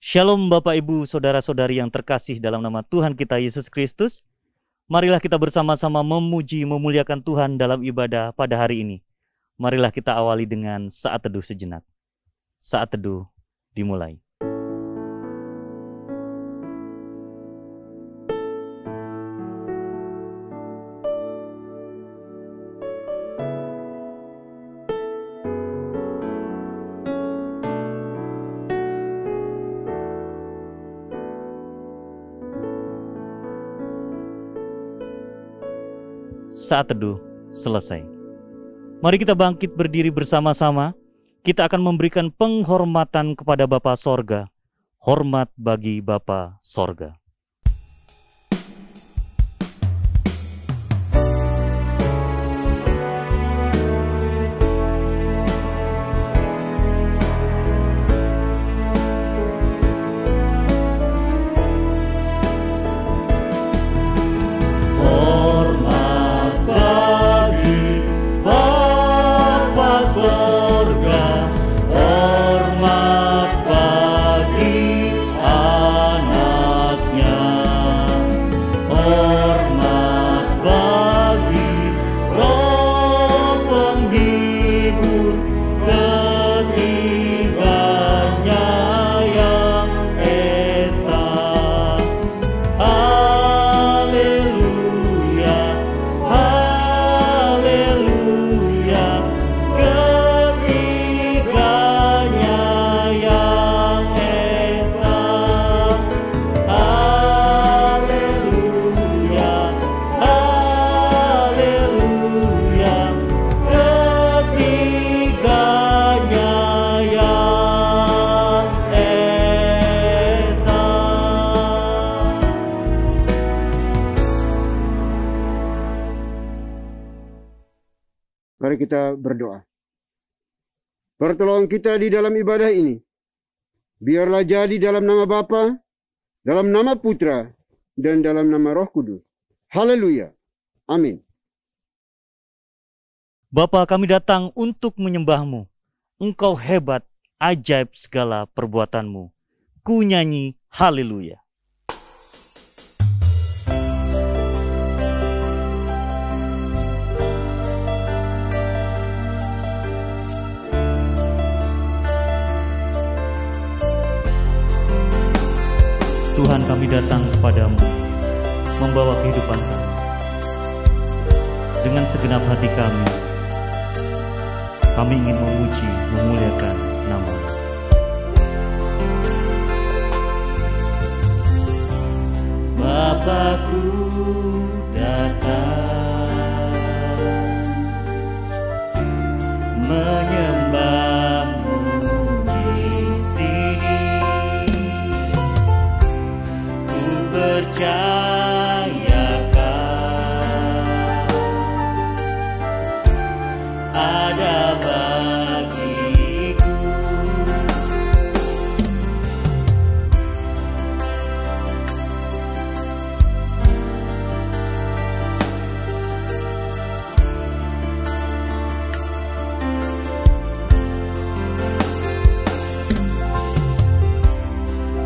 Shalom Bapak Ibu, Saudara-saudari yang terkasih dalam nama Tuhan kita Yesus Kristus. Marilah kita bersama-sama memuji, memuliakan Tuhan dalam ibadah pada hari ini. Marilah kita awali dengan saat teduh sejenak. Saat teduh dimulai. Saat teduh selesai. Mari kita bangkit berdiri bersama-sama. Kita akan memberikan penghormatan kepada Bapa Sorga. Hormat bagi Bapa Sorga. Mari kita berdoa. Pertolongan kita di dalam ibadah ini, biarlah jadi dalam nama Bapa, dalam nama Putra, dan dalam nama Roh Kudus. Haleluya. Amin. Bapa, kami datang untuk menyembah-Mu. Engkau hebat, ajaib segala perbuatan-Mu. Ku nyanyi haleluya. Tuhan, kami datang kepadamu, membawa kehidupan kami. Dengan segenap hati kami ingin memuji, memuliakan nama-Mu. Bapakku datang, menyembah-Mu di sini. Percayakan ada bagiku.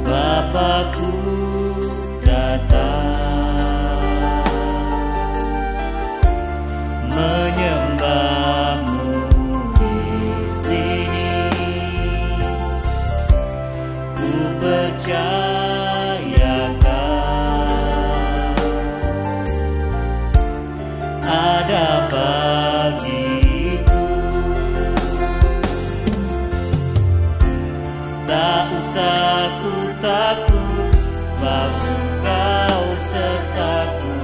Bapakku menyembah-Mu di sini. Ku percayakan ada bagiku. Tak usah ku takut, sebab Engkau sertaku.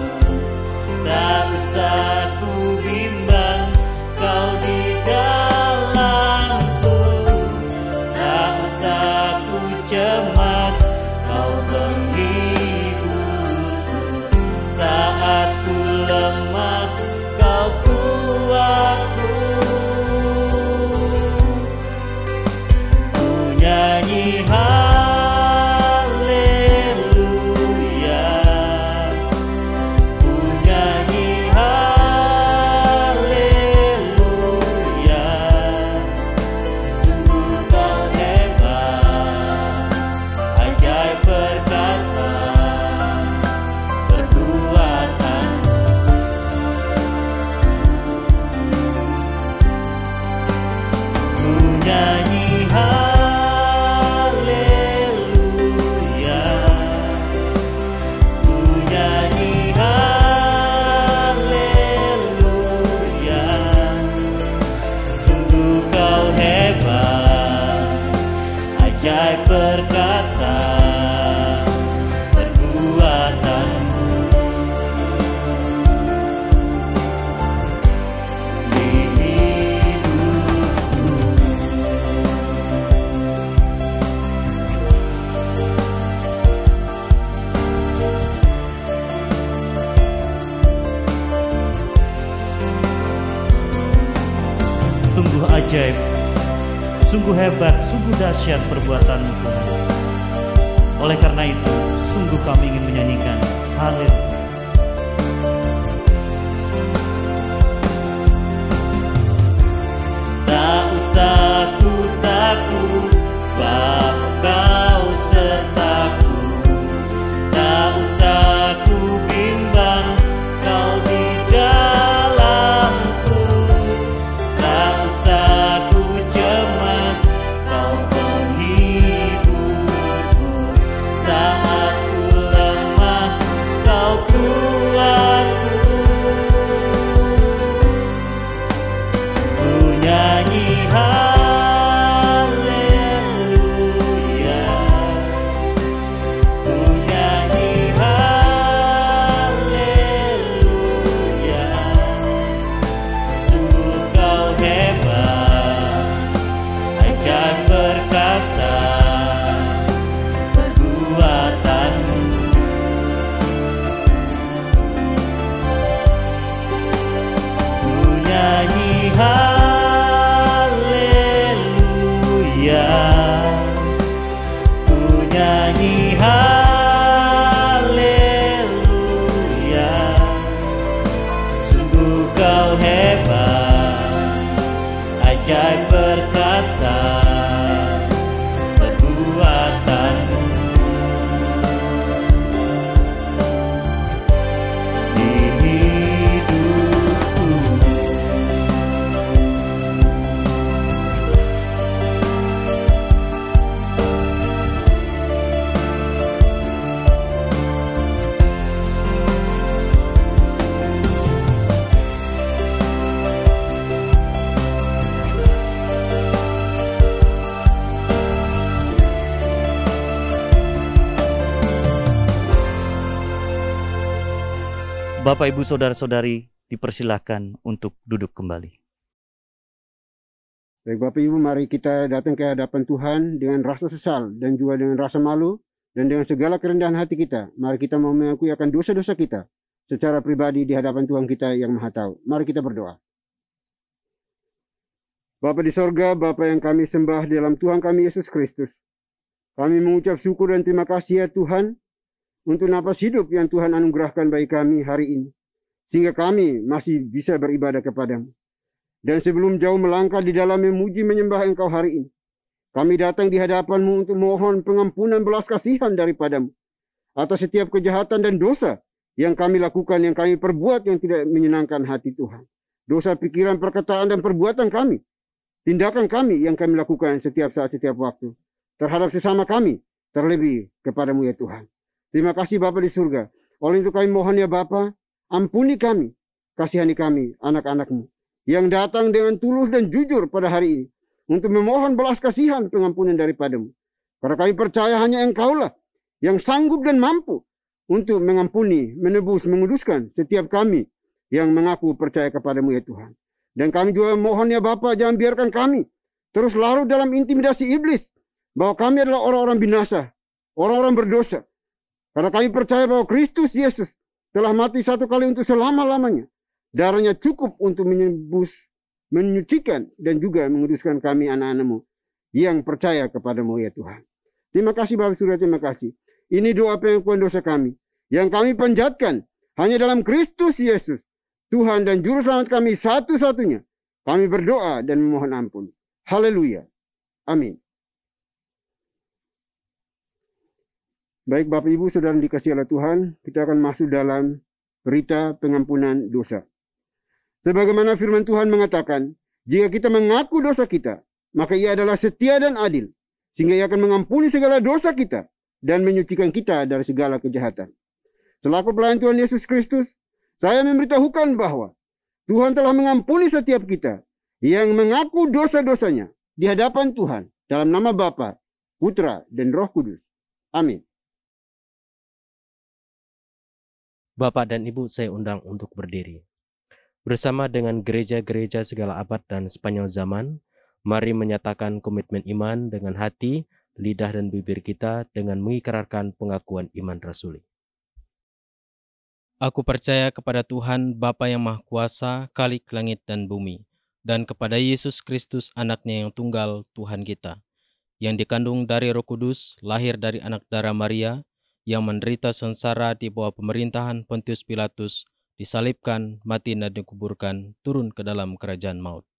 Tak usah ku bimbang, Kau di dalamku. Tak usah ku cemas, Kau menghiburku. Saat ku lemah, Kau kuatku. Ku nyanyi nyanyi haleluya, ku nyanyi haleluya. Sungguh kau hebat, ajaib perkasa perbuatanmu. Di hidupku sungguh ajaib, sungguh hebat, sungguh dahsyat perbuatanmu Tuhan. Oleh karena itu, sungguh kami ingin menyanyikan haleluya. Tak usah ku takut, sebab kau sertaku. Tak usah ku bimbang, kau di dalamku. Tak usah ku cemas, kau penghiburku. Saat ku lemah, kau kuatku. Ku nyanyi haleluya, ku nyanyi haleluya. Sungguh kau hebat, ajaib perkasa perbuatanmu. Ku nyanyi haleluya, ku nyanyi haleluya. Sungguh kau hebat, ajaib perkasa perbuatanmu. Di hidupku Bapak, Ibu, Saudara-saudari, dipersilahkan untuk duduk kembali. Baik Bapak Ibu, mari kita datang ke hadapan Tuhan dengan rasa sesal dan juga dengan rasa malu dan dengan segala kerendahan hati kita. Mari kita mau mengakui akan dosa-dosa kita secara pribadi di hadapan Tuhan kita yang Maha Tahu. Mari kita berdoa. Bapa di sorga, Bapa yang kami sembah dalam Tuhan kami Yesus Kristus. Kami mengucap syukur dan terima kasih ya Tuhan untuk napas hidup yang Tuhan anugerahkan bagi kami hari ini, sehingga kami masih bisa beribadah kepadamu. Dan sebelum jauh melangkah di dalam memuji menyembah Engkau hari ini, kami datang di hadapan-Mu untuk mohon pengampunan belas kasihan daripadamu atas setiap kejahatan dan dosa yang kami lakukan, yang kami perbuat yang tidak menyenangkan hati Tuhan. Dosa pikiran, perkataan, dan perbuatan kami, tindakan kami yang kami lakukan setiap saat, setiap waktu, terhadap sesama kami, terlebih kepadamu ya Tuhan. Terima kasih Bapa di surga. Oleh itu kami mohon ya Bapa, ampuni kami, kasihani kami, anak-anak-Mu, yang datang dengan tulus dan jujur pada hari ini, untuk memohon belas kasihan pengampunan daripadamu. Karena kami percaya hanya Engkaulah yang sanggup dan mampu untuk mengampuni, menebus, menguduskan setiap kami yang mengaku percaya kepadamu ya Tuhan. Dan kami juga mohon ya Bapa, jangan biarkan kami terus larut dalam intimidasi iblis, bahwa kami adalah orang-orang binasa, orang-orang berdosa. Karena kami percaya bahwa Kristus Yesus telah mati satu kali untuk selama-lamanya. Darahnya cukup untuk menebus, menyucikan, dan juga menguduskan kami anak-anak-Mu yang percaya kepadamu ya Tuhan. Terima kasih Bapak Surya, terima kasih. Ini doa pengakuan dosa kami, yang kami panjatkan hanya dalam Kristus Yesus, Tuhan dan Juru Selamat kami satu-satunya. Kami berdoa dan memohon ampun. Haleluya. Amin. Baik Bapak Ibu Saudara dikasihi oleh Tuhan, kita akan masuk dalam berita pengampunan dosa. Sebagaimana firman Tuhan mengatakan, jika kita mengaku dosa kita, maka Ia adalah setia dan adil, sehingga Ia akan mengampuni segala dosa kita dan menyucikan kita dari segala kejahatan. Selaku pelayan Tuhan Yesus Kristus, saya memberitahukan bahwa Tuhan telah mengampuni setiap kita yang mengaku dosa-dosanya di hadapan Tuhan dalam nama Bapa, Putra, dan Roh Kudus. Amin. Bapak dan Ibu, saya undang untuk berdiri. Bersama dengan gereja-gereja segala abad dan sepanjang zaman, mari menyatakan komitmen iman dengan hati, lidah dan bibir kita dengan mengikrarkan pengakuan iman rasuli. Aku percaya kepada Tuhan Bapa yang Maha Kuasa, Khalik langit dan bumi, dan kepada Yesus Kristus anaknya yang tunggal Tuhan kita, yang dikandung dari Roh Kudus, lahir dari anak darah Maria, yang menderita sengsara di bawah pemerintahan Pontius Pilatus, disalibkan, mati dan dikuburkan, turun ke dalam kerajaan maut.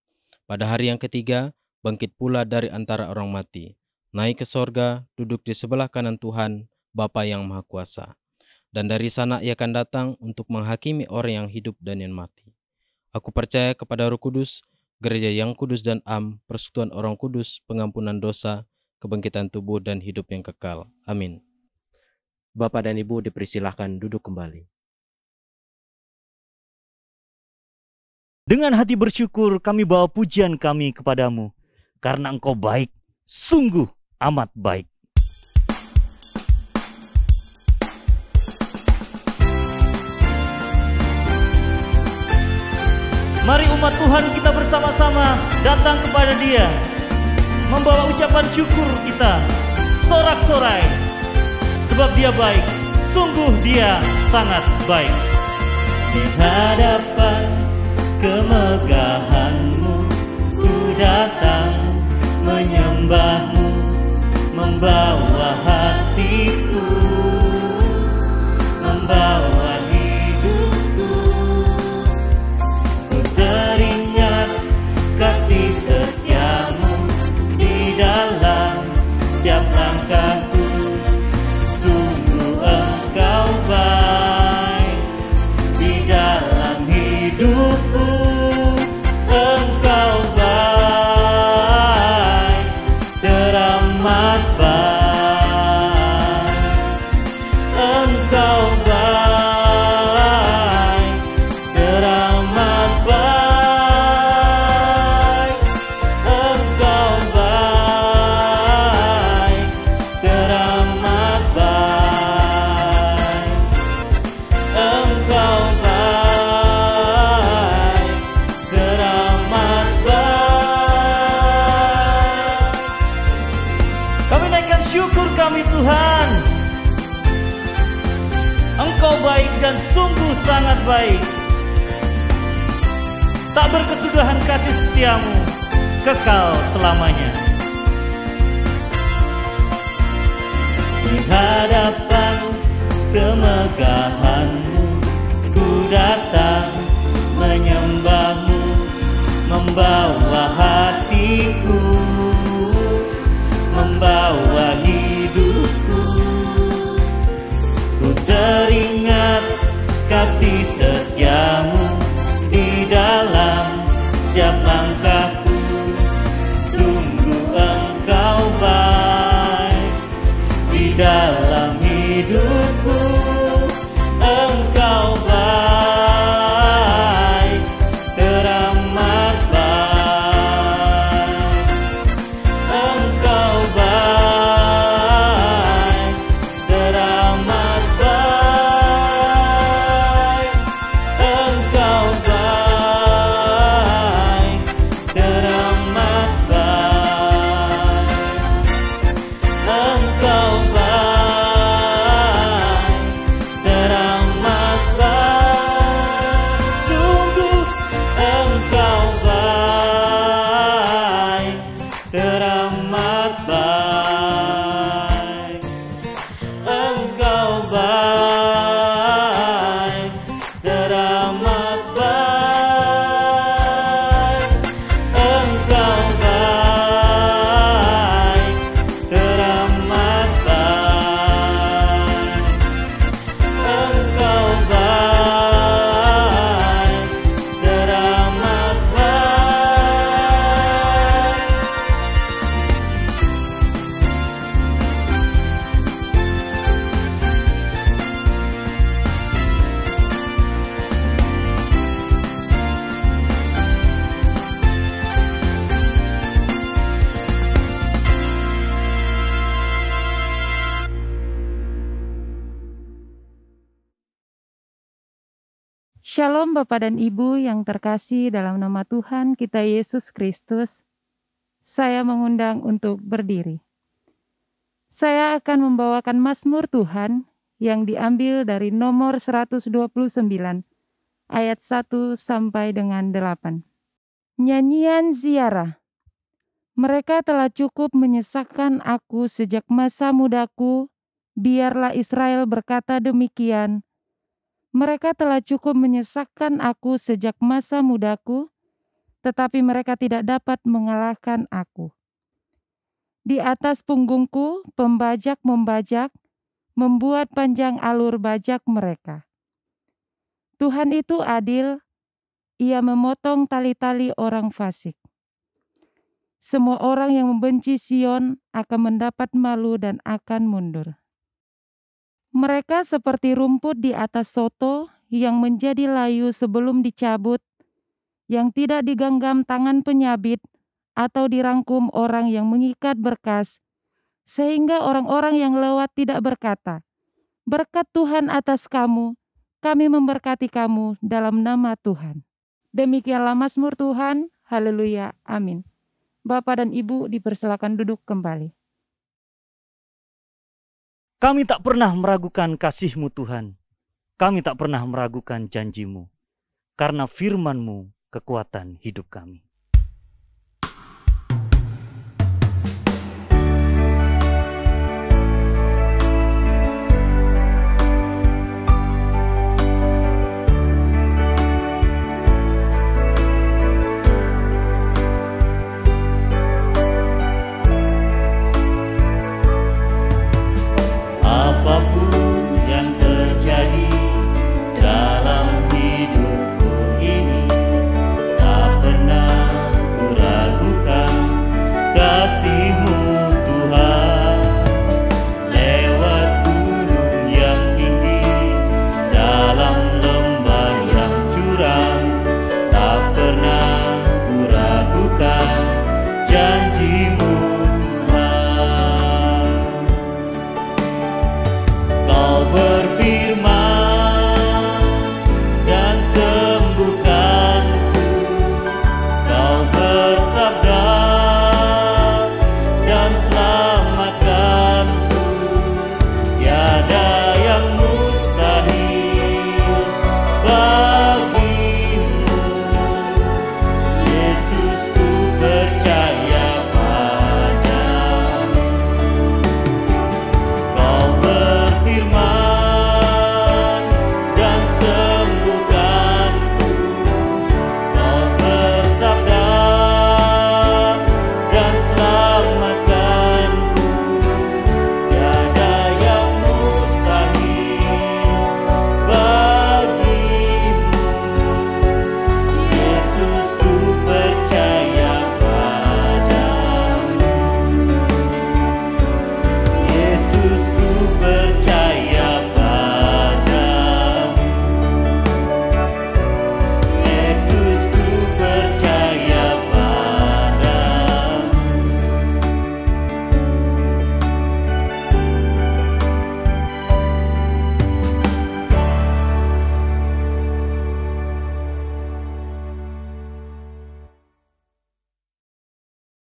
Pada hari yang ketiga, bangkit pula dari antara orang mati, naik ke sorga, duduk di sebelah kanan Tuhan, Bapa yang Maha Kuasa. Dan dari sana Ia akan datang untuk menghakimi orang yang hidup dan yang mati. Aku percaya kepada Roh Kudus, gereja yang kudus dan am, persekutuan orang kudus, pengampunan dosa, kebangkitan tubuh dan hidup yang kekal. Amin. Bapak dan Ibu dipersilahkan duduk kembali. Dengan hati bersyukur kami bawa pujian kami kepadamu, karena Engkau baik, sungguh amat baik. Mari umat Tuhan kita bersama-sama datang kepada Dia, membawa ucapan syukur kita, sorak-sorai, sebab Dia baik, sungguh Dia sangat baik. Di hadapan kemegahan-Mu, ku datang menyembah-Mu, membawa hatiku, membawa hidupku. Ku teringat kasih setia-Mu di dalam setiap langkahku. Sungguh Engkau baik di dalam hidupku. Engkau baik, teramat baik. Engkau baik, teramat baik. Engkau baik, teramat baik. Engkau baik, teramat baik. Kami naikkan syukur kami Tuhan. Engkau baik dan sungguh sangat baik. Tak berkesudahan kasih setia-Mu, kekal selamanya. Di hadapan kemegahan-Mu, ku datang menyembah-Mu, membawa hatiku, membawa hidupku. Ku teringat kasih setia-Mu di dalam setiap langkahku. Sungguh Engkau baik di dalam hidupku. Engkau baik, teramat baik. Engkau baik, teramat baik. Engkau baik, teramat baik. Engkau baik, teramat baik. Sungguh Engkau baik, teramat baik. Engkau baik, teramat baik. Engkau baik, teramat baik. Engkau baik, teramat baik. Shalom Bapak dan Ibu yang terkasih dalam nama Tuhan kita Yesus Kristus. Saya mengundang untuk berdiri. Saya akan membawakan Mazmur Tuhan yang diambil dari nomor 129 ayat 1 sampai dengan 8. Nyanyian ziarah. Mereka telah cukup menyesakkan aku sejak masa mudaku, biarlah Israel berkata demikian. Mereka telah cukup menyesakkan aku sejak masa mudaku, tetapi mereka tidak dapat mengalahkan aku. Di atas punggungku, pembajak membajak, membuat panjang alur bajak mereka. Tuhan itu adil, Ia memotong tali-tali orang fasik. Semua orang yang membenci Sion akan mendapat malu dan akan mundur. Mereka seperti rumput di atas soto yang menjadi layu sebelum dicabut, yang tidak digenggam tangan penyabit atau dirangkum orang yang mengikat berkas, sehingga orang-orang yang lewat tidak berkata, "Berkat Tuhan atas kamu, kami memberkati kamu dalam nama Tuhan." Demikianlah Mazmur Tuhan, haleluya, amin. Bapak dan Ibu dipersilakan duduk kembali. Kami tak pernah meragukan kasih-Mu Tuhan. Kami tak pernah meragukan janji-Mu. Karena firman-Mu kekuatan hidup kami. Apapun yang terjadi dalam hidupku ini, tak pernah ku ragukan kasih-Mu Tuhan. Lewat gunung yang tinggi, dalam lembah yang curam, tak pernah ku ragukan janji-Mu Tuhan. Kau berfirman dan sembuhkanku, Kau bersabda dan selamatkanku. Tiada yang mustahil bagimu, Yesus, ku percaya padamu. Kau berfirman dan sembuhkanku, Kau bersabda dan selamatkanku. Tiada yang mustahil bagimu, Yesus, ku percaya padamu. Yesus, ku percaya padamu. Yesus, ku percaya padamu.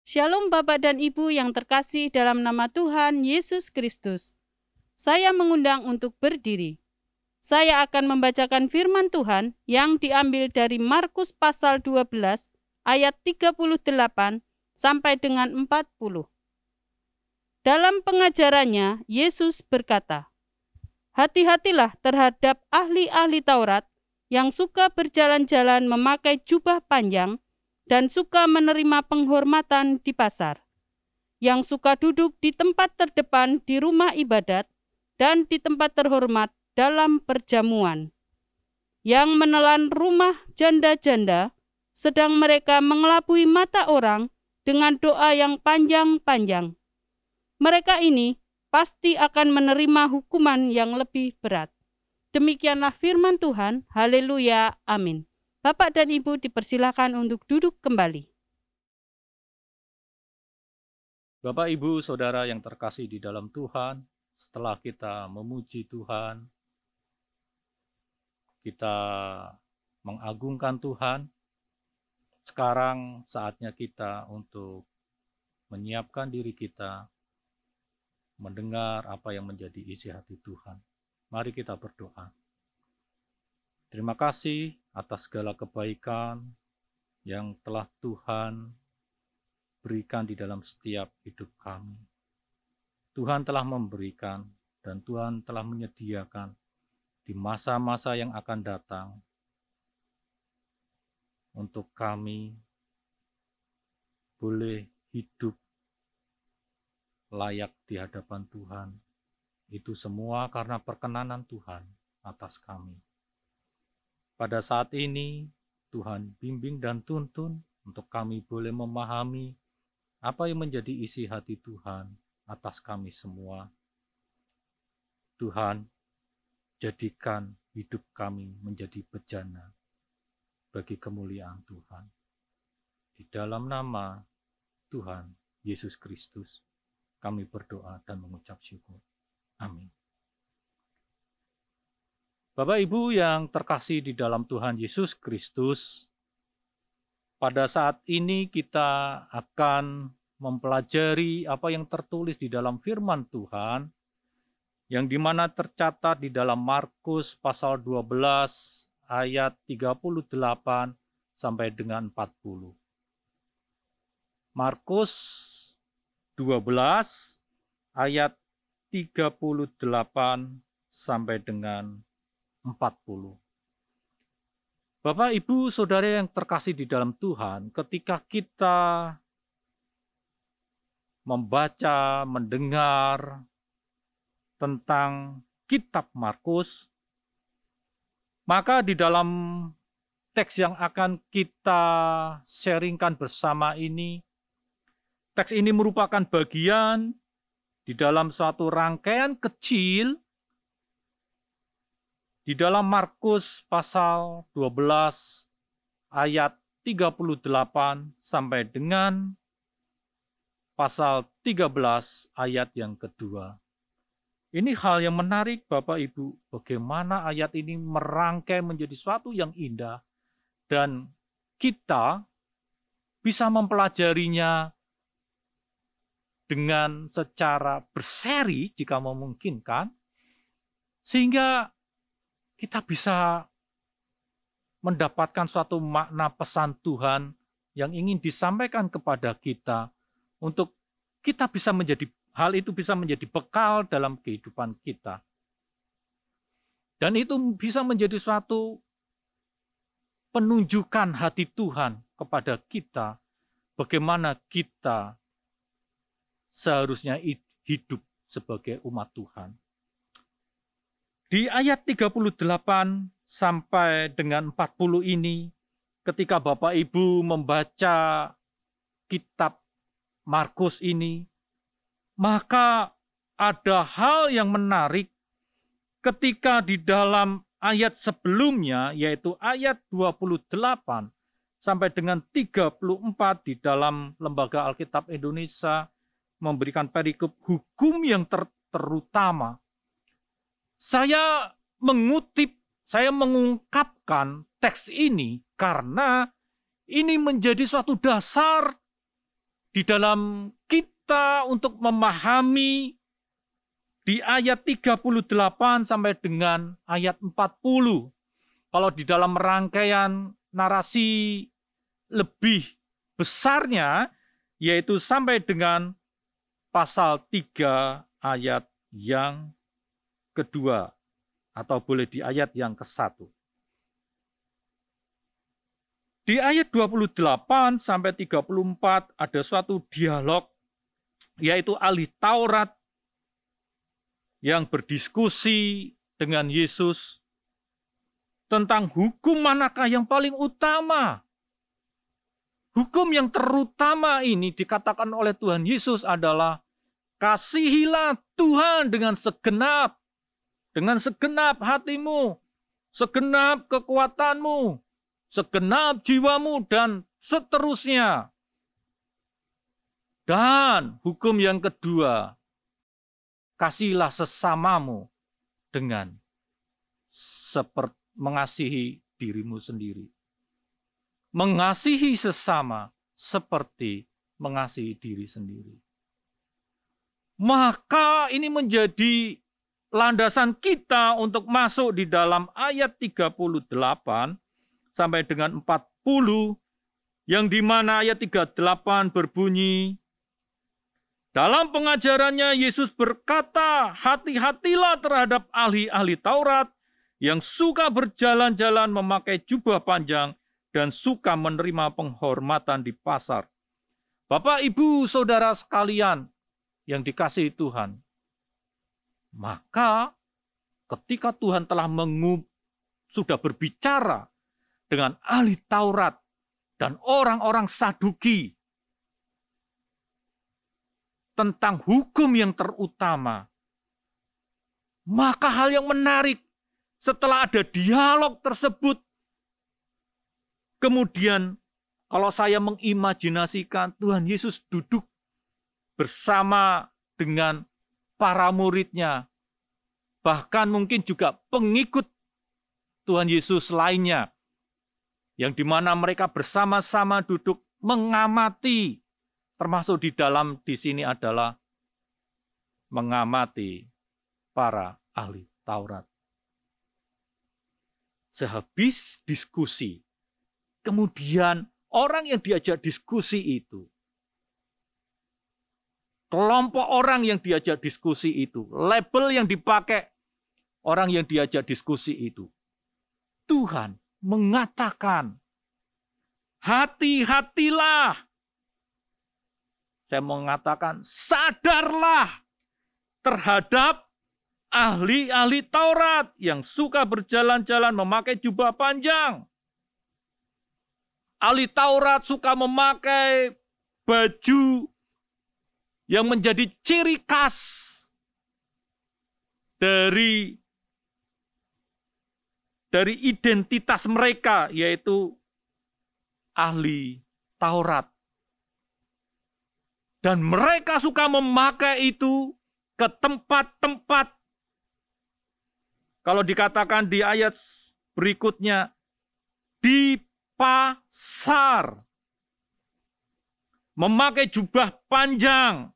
Shalom Bapak dan Ibu yang terkasih dalam nama Tuhan Yesus Kristus. Saya mengundang untuk berdiri. Saya akan membacakan firman Tuhan yang diambil dari Markus pasal 12 ayat 38 sampai dengan 40. Dalam pengajarannya, Yesus berkata, "Hati-hatilah terhadap ahli-ahli Taurat yang suka berjalan-jalan memakai jubah panjang dan suka menerima penghormatan di pasar, yang suka duduk di tempat terdepan di rumah ibadat dan di tempat terhormat dalam perjamuan, yang menelan rumah janda-janda, sedang mereka mengelabui mata orang dengan doa yang panjang-panjang. Mereka ini pasti akan menerima hukuman yang lebih berat." Demikianlah firman Tuhan, haleluya, amin. Bapak dan Ibu dipersilakan untuk duduk kembali. Bapak, Ibu, Saudara yang terkasih di dalam Tuhan, setelah kita memuji Tuhan, kita mengagungkan Tuhan. Sekarang saatnya kita untuk menyiapkan diri kita, mendengar apa yang menjadi isi hati Tuhan. Mari kita berdoa. Terima kasih atas segala kebaikan yang telah Tuhan berikan di dalam setiap hidup kami. Tuhan telah memberikan dan Tuhan telah menyediakan di masa-masa yang akan datang untuk kami boleh hidup layak di hadapan Tuhan. Itu semua karena perkenanan Tuhan atas kami. Pada saat ini, Tuhan bimbing dan tuntun untuk kami boleh memahami apa yang menjadi isi hati Tuhan atas kami semua. Tuhan, jadikan hidup kami menjadi bejana bagi kemuliaan Tuhan. Di dalam nama Tuhan Yesus Kristus, kami berdoa dan mengucap syukur. Amin. Bapak Ibu yang terkasih di dalam Tuhan Yesus Kristus, pada saat ini kita akan mempelajari apa yang tertulis di dalam firman Tuhan, yang dimana tercatat di dalam Markus pasal 12 ayat 38 sampai dengan 40. Markus 12 ayat 38 sampai dengan 40. Bapak, Ibu, Saudara yang terkasih di dalam Tuhan, ketika kita membaca, mendengar tentang kitab Markus, maka di dalam teks yang akan kita sharingkan bersama ini, teks ini merupakan bagian di dalam suatu rangkaian kecil di dalam Markus pasal 12 ayat 38 sampai dengan pasal 13 ayat yang kedua. Ini hal yang menarik Bapak Ibu, bagaimana ayat ini merangkai menjadi suatu yang indah dan kita bisa mempelajarinya dengan secara berseri jika memungkinkan, sehingga kita bisa mendapatkan suatu makna pesan Tuhan yang ingin disampaikan kepada kita untuk kita bisa menjadi hal itu bisa menjadi bekal dalam kehidupan kita. Dan itu bisa menjadi suatu penunjukan hati Tuhan kepada kita, bagaimana kita seharusnya hidup sebagai umat Tuhan. Di ayat 38 sampai dengan 40 ini, ketika Bapak Ibu membaca kitab Markus ini, maka ada hal yang menarik ketika di dalam ayat sebelumnya, yaitu ayat 28 sampai dengan 34 di dalam Lembaga Alkitab Indonesia memberikan perikop hukum yang terutama. Saya mengungkapkan teks ini karena ini menjadi suatu dasar di dalam kita untuk memahami di ayat 38 sampai dengan ayat 40. Kalau di dalam rangkaian narasi lebih besarnya, yaitu sampai dengan pasal 3 ayat yang kedua, atau boleh di ayat yang ke-1. Di ayat 28 sampai 34 ada suatu dialog, yaitu ahli Taurat yang berdiskusi dengan Yesus tentang hukum manakah yang paling utama. Hukum yang terutama ini dikatakan oleh Tuhan Yesus adalah kasihilah Tuhan dengan segenap hatimu, segenap kekuatanmu, segenap jiwamu, dan seterusnya. Dan hukum yang kedua, kasihilah sesamamu dengan seperti mengasihi dirimu sendiri. Mengasihi sesama seperti mengasihi diri sendiri. Maka ini menjadi landasan kita untuk masuk di dalam ayat 38 sampai dengan 40, yang dimana ayat 38 berbunyi, dalam pengajarannya Yesus berkata, hati-hatilah terhadap ahli-ahli Taurat yang suka berjalan-jalan memakai jubah panjang dan suka menerima penghormatan di pasar. Bapak, Ibu, Saudara sekalian yang dikasihi Tuhan, maka ketika Tuhan telah sudah berbicara dengan ahli Taurat dan orang-orang Saduki tentang hukum yang terutama, maka hal yang menarik setelah ada dialog tersebut, kemudian kalau saya mengimajinasikan Tuhan Yesus duduk bersama dengan para muridnya, bahkan mungkin juga pengikut Tuhan Yesus lainnya, yang dimana mereka bersama-sama duduk mengamati, termasuk di sini adalah mengamati para ahli Taurat. Sehabis diskusi, kemudian orang yang diajak diskusi itu, kelompok orang yang diajak diskusi itu, label yang dipakai orang yang diajak diskusi itu, Tuhan mengatakan, hati-hatilah. Saya mau mengatakan, sadarlah terhadap ahli-ahli Taurat yang suka berjalan-jalan memakai jubah panjang. Ahli Taurat suka memakai baju yang menjadi ciri khas dari identitas mereka, yaitu ahli Taurat. Dan mereka suka memakai itu ke tempat-tempat. Kalau dikatakan di ayat berikutnya, di pasar. Memakai jubah panjang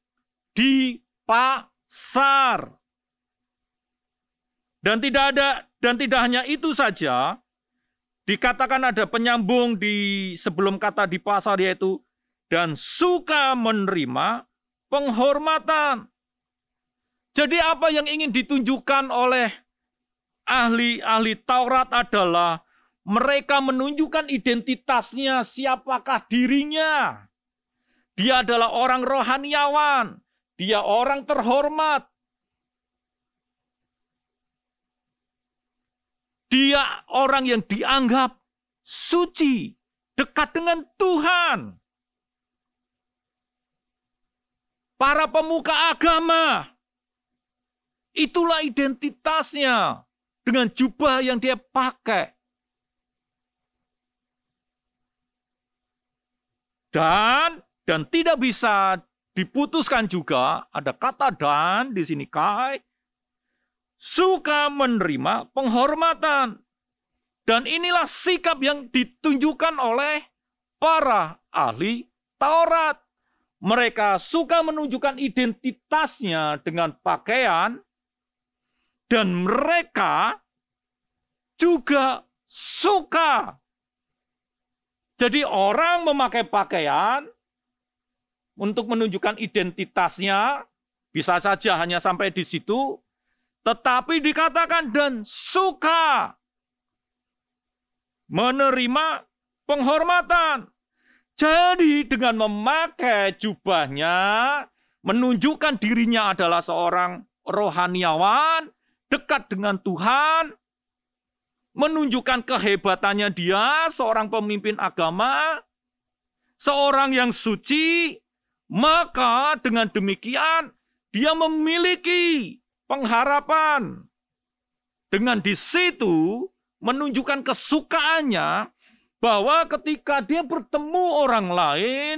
di pasar. Dan tidak hanya itu saja, dikatakan ada penyambung di sebelum kata di pasar, yaitu dan suka menerima penghormatan. Jadi apa yang ingin ditunjukkan oleh ahli-ahli Taurat adalah mereka menunjukkan identitasnya, siapakah dirinya. Dia adalah orang rohaniawan, dia orang terhormat. Dia orang yang dianggap suci, dekat dengan Tuhan. Para pemuka agama, itulah identitasnya dengan jubah yang dia pakai. Dan tidak bisa diputuskan juga, ada kata dan di sini kai, suka menerima penghormatan. Dan inilah sikap yang ditunjukkan oleh para ahli Taurat. Mereka suka menunjukkan identitasnya dengan pakaian, dan mereka juga suka. Jadi orang memakai pakaian untuk menunjukkan identitasnya, bisa saja hanya sampai di situ, tetapi dikatakan dan suka menerima penghormatan. Jadi dengan memakai jubahnya, menunjukkan dirinya adalah seorang rohaniawan, dekat dengan Tuhan, menunjukkan kehebatannya dia, seorang pemimpin agama, seorang yang suci, maka dengan demikian dia memiliki pengharapan. Dengan di situ menunjukkan kesukaannya, bahwa ketika dia bertemu orang lain,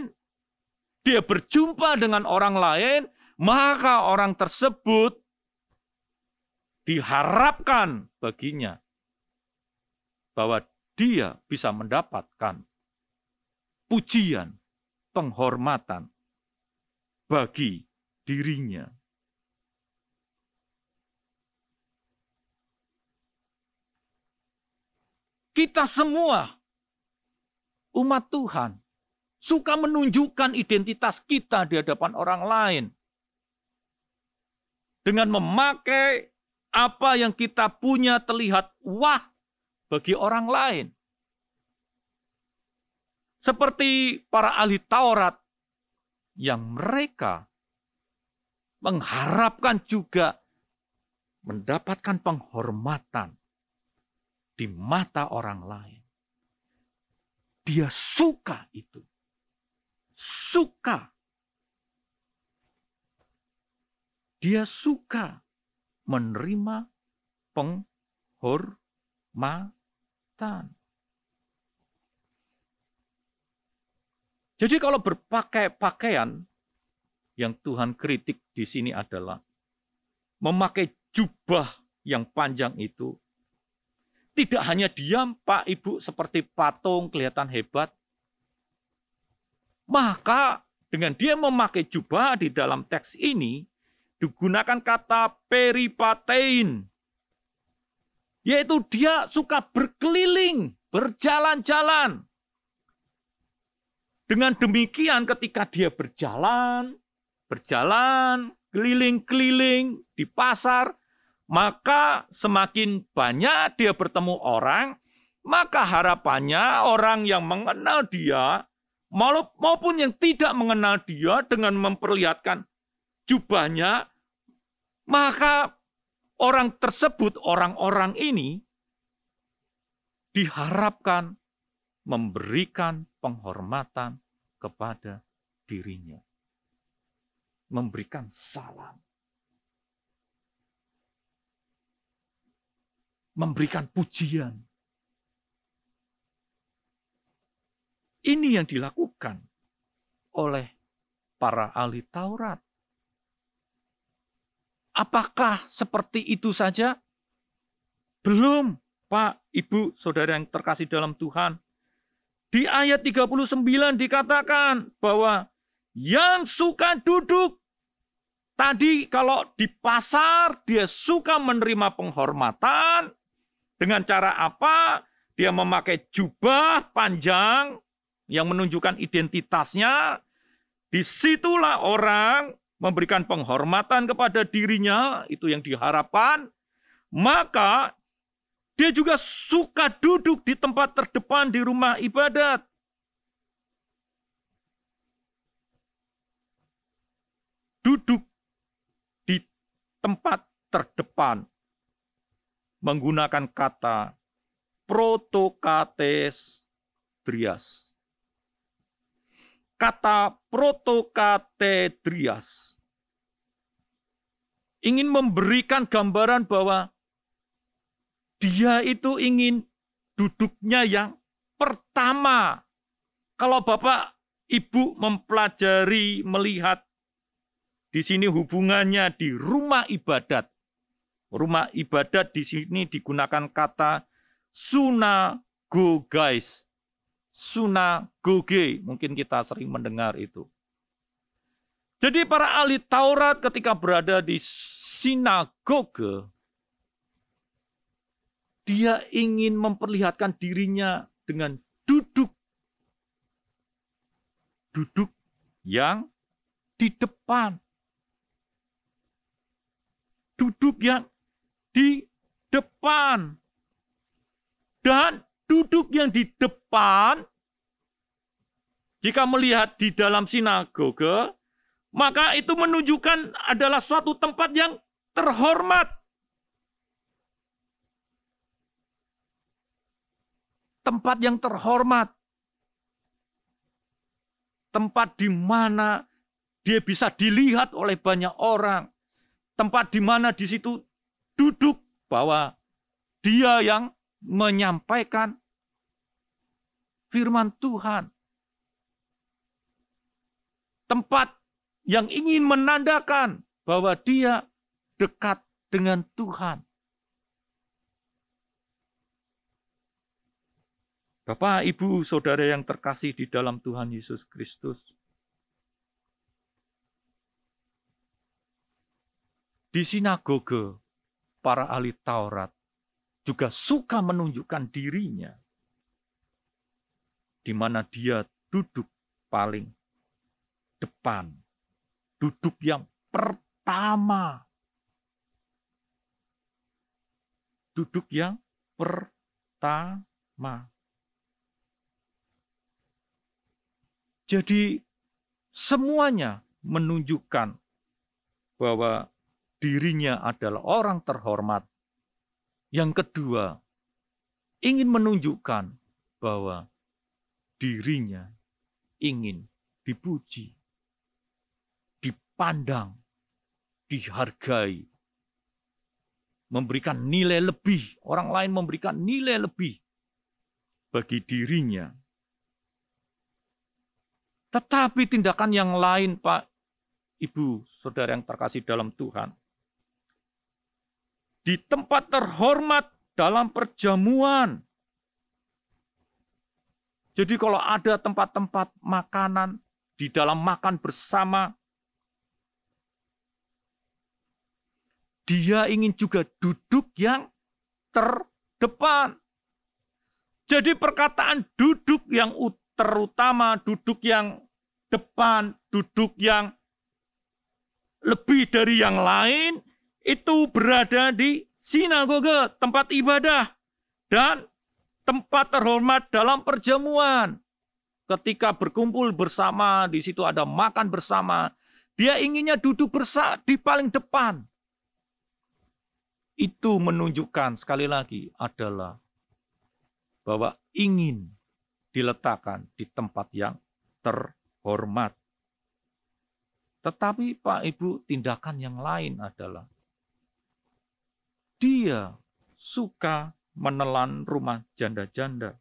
dia berjumpa dengan orang lain, maka orang tersebut diharapkan baginya bahwa dia bisa mendapatkan pujian, penghormatan bagi dirinya. Kita semua umat Tuhan suka menunjukkan identitas kita di hadapan orang lain dengan memakai apa yang kita punya terlihat wah bagi orang lain. Seperti para ahli Taurat yang mereka mengharapkan juga mendapatkan penghormatan di mata orang lain. Dia suka itu. Suka. Dia suka menerima penghormatan. Jadi kalau berpakai pakaian, yang Tuhan kritik di sini adalah memakai jubah yang panjang itu. Tidak hanya diam, Pak, Ibu, seperti patung, kelihatan hebat. Maka dengan dia memakai jubah di dalam teks ini, digunakan kata peripatein. Yaitu dia suka berkeliling, berjalan-jalan. Dengan demikian ketika dia berjalan, keliling-keliling di pasar, maka semakin banyak dia bertemu orang, maka harapannya orang yang mengenal dia, maupun yang tidak mengenal dia dengan memperlihatkan jubahnya, maka orang tersebut, orang-orang ini diharapkan memberikan penghormatan kepada dirinya. Memberikan salam. Memberikan pujian. Ini yang dilakukan oleh para ahli Taurat. Apakah seperti itu saja? Belum, Pak, Ibu, Saudara yang terkasih dalam Tuhan. Di ayat 39 dikatakan bahwa yang suka duduk, tadi kalau di pasar dia suka menerima penghormatan. Dengan cara apa? Dia memakai jubah panjang yang menunjukkan identitasnya. Disitulah orang memberikan penghormatan kepada dirinya, itu yang diharapkan. Maka dia juga suka duduk di tempat terdepan di rumah ibadat. Duduk di tempat terdepan menggunakan kata protokates drias. Kata protokatedrias ingin memberikan gambaran bahwa dia itu ingin duduknya yang pertama. Kalau Bapak, Ibu mempelajari, melihat di sini hubungannya di rumah ibadat. Rumah ibadat di sini digunakan kata sunagogais. Sunagoge, mungkin kita sering mendengar itu. Jadi para ahli Taurat ketika berada di sinagoge, dia ingin memperlihatkan dirinya dengan duduk yang di depan. Duduk yang di depan. Dan duduk yang di depan, jika melihat di dalam sinagoge, maka itu menunjukkan adalah suatu tempat yang terhormat. Tempat yang terhormat. Tempat di mana dia bisa dilihat oleh banyak orang. Tempat di mana di situ duduk bahwa dia yang menyampaikan firman Tuhan. Tempat yang ingin menandakan bahwa dia dekat dengan Tuhan. Bapak, Ibu, Saudara yang terkasih di dalam Tuhan Yesus Kristus, di sinagoge, para ahli Taurat juga suka menunjukkan dirinya, di mana dia duduk paling depan, duduk yang pertama. Duduk yang pertama. Jadi semuanya menunjukkan bahwa dirinya adalah orang terhormat. Yang kedua, ingin menunjukkan bahwa dirinya ingin dipuji, dipandang, dihargai, memberikan nilai lebih, orang lain memberikan nilai lebih bagi dirinya. Tetapi tindakan yang lain, Pak, Ibu, Saudara yang terkasih dalam Tuhan, di tempat terhormat dalam perjamuan. Jadi kalau ada tempat-tempat makanan, di dalam makan bersama, dia ingin juga duduk yang terdepan. Jadi perkataan duduk yang terutama, duduk yang depan, duduk yang lebih dari yang lain, itu berada di sinagoge, tempat ibadah, dan tempat terhormat dalam perjamuan. Ketika berkumpul bersama, di situ ada makan bersama, dia inginnya duduk di paling depan. Itu menunjukkan sekali lagi adalah bahwa ingin diletakkan di tempat yang terhormat. Tetapi Pak Ibu, tindakan yang lain adalah dia suka menelan rumah janda-janda.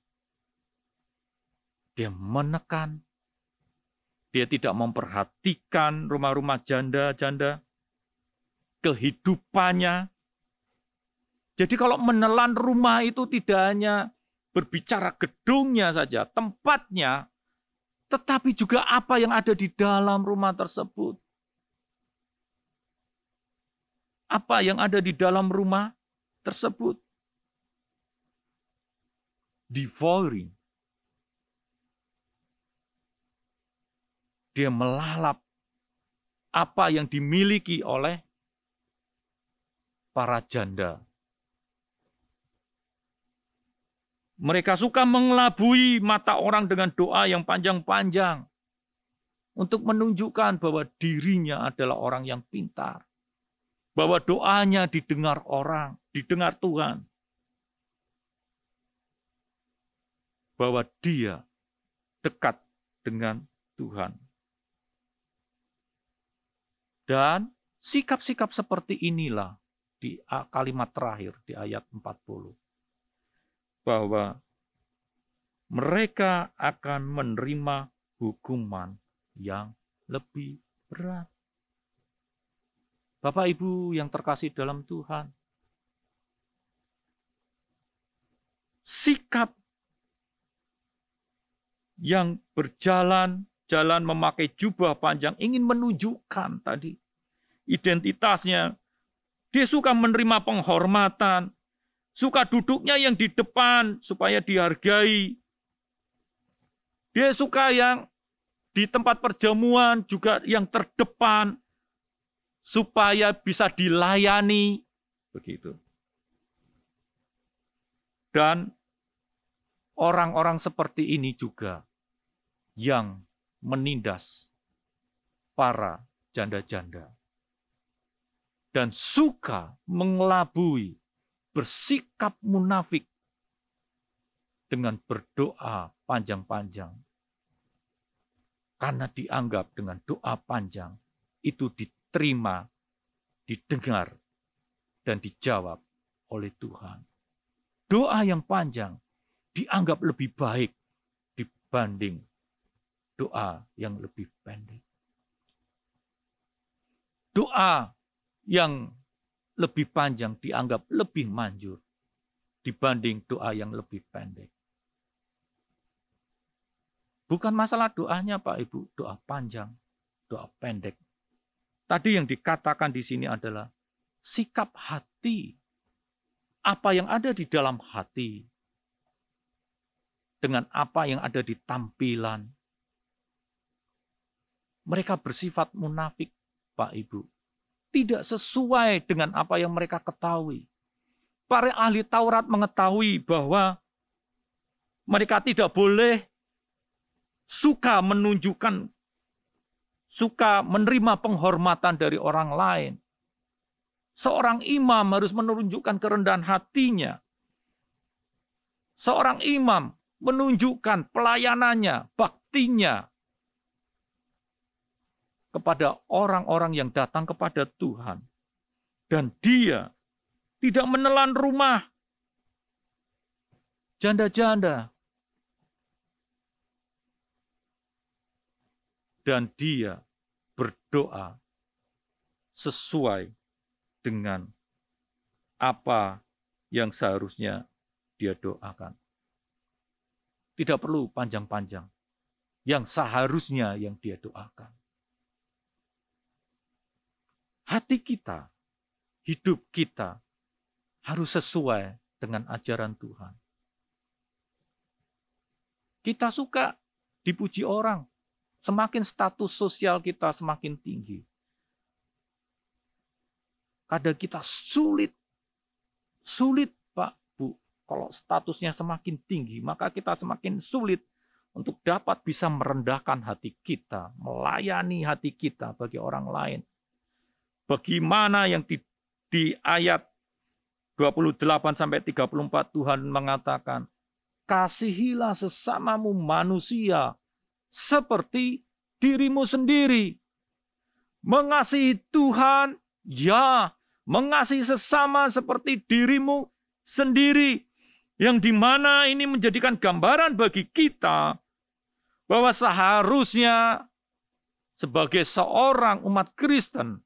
Dia menekan, dia tidak memperhatikan rumah-rumah janda-janda, kehidupannya. Jadi kalau menelan rumah itu tidak hanya berbicara gedungnya saja, tempatnya, tetapi juga apa yang ada di dalam rumah tersebut. Apa yang ada di dalam rumah tersebut. Devouring. Dia melalap apa yang dimiliki oleh para janda. Mereka suka mengelabui mata orang dengan doa yang panjang-panjang untuk menunjukkan bahwa dirinya adalah orang yang pintar. Bahwa doanya didengar orang, didengar Tuhan. Bahwa dia dekat dengan Tuhan. Dan sikap-sikap seperti inilah di kalimat terakhir di ayat 40. Bahwa mereka akan menerima hukuman yang lebih berat. Bapak Ibu yang terkasih dalam Tuhan, sikap yang berjalan memakai jubah panjang ingin menunjukkan tadi identitasnya. Dia suka menerima penghormatan, suka duduknya yang di depan supaya dihargai. Dia suka yang di tempat perjamuan juga yang terdepan supaya bisa dilayani. Begitu. Dan orang-orang seperti ini juga yang menindas para janda-janda. Dan suka mengelabui, bersikap munafik dengan berdoa panjang-panjang. Karena dianggap dengan doa panjang itu diterima, didengar, dan dijawab oleh Tuhan. Doa yang panjang dianggap lebih baik dibanding doa yang lebih pendek. Doa yang lebih panjang dianggap lebih manjur dibanding doa yang lebih pendek. Bukan masalah doanya Pak Ibu, doa panjang, doa pendek. Tadi yang dikatakan di sini adalah sikap hati. Apa yang ada di dalam hati dengan apa yang ada di tampilan. Mereka bersifat munafik, Pak Ibu. Tidak sesuai dengan apa yang mereka ketahui. Para ahli Taurat mengetahui bahwa mereka tidak boleh suka menunjukkan, suka menerima penghormatan dari orang lain. Seorang imam harus menunjukkan kerendahan hatinya. Seorang imam menunjukkan pelayanannya, baktinya kepada orang-orang yang datang kepada Tuhan. Dan dia tidak menelan rumah janda-janda. Dan dia berdoa sesuai dengan apa yang seharusnya dia doakan. Tidak perlu panjang-panjang. Yang seharusnya yang dia doakan. Hati kita, hidup kita harus sesuai dengan ajaran Tuhan. Kita suka dipuji orang. Semakin status sosial kita semakin tinggi. Kadang kita sulit Pak, Bu. Kalau statusnya semakin tinggi, maka kita semakin sulit untuk dapat bisa merendahkan hati kita, melayani hati kita bagi orang lain. Bagaimana yang di ayat 28-34 Tuhan mengatakan, kasihilah sesamamu manusia seperti dirimu sendiri. Mengasihi Tuhan, ya, mengasihi sesama seperti dirimu sendiri. Yang dimana ini menjadikan gambaran bagi kita bahwa seharusnya sebagai seorang umat Kristen,